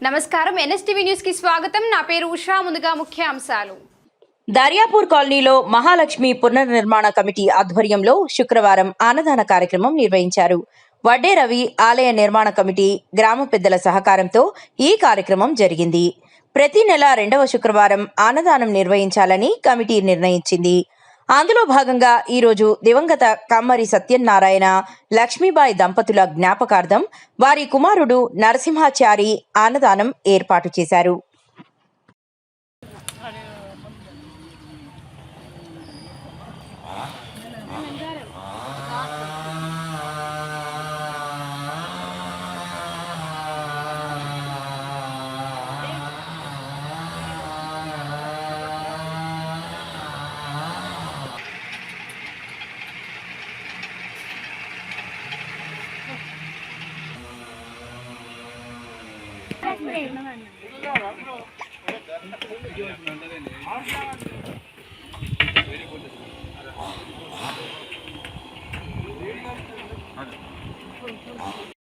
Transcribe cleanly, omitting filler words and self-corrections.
నమస్కారం NSTV news కి స్వాగతం. నా పేరు ఉషా. ముందుగా ముఖ్య అంశాలు. దర్యాపూర్ కాలనీలో మహాలక్ష్మి పునర్నిర్మాణ కమిటీ ఆధ్వర్యంలో శుక్రవారం అన్నదాన కార్యక్రమం నిర్వహించారు. వడ్డే రవి ఆలయ నిర్మాణ కమిటీ గ్రామ పెద్దల సహకారంతో ఈ కార్యక్రమం జరిగింది. ప్రతి నెల 2వ శుక్రవారం అన్నదానం నిర్వహించాలని కమిటీ నిర్ణయించింది. అందులో భాగంగా ఈరోజు దివంగత కమ్మరి సత్యనారాయణ లక్ష్మీబాయి దంపతుల జ్ఞాపకార్థం వారి కుమారుడు నరసింహాచారి అన్నదానం ఏర్పాటు చేశారు.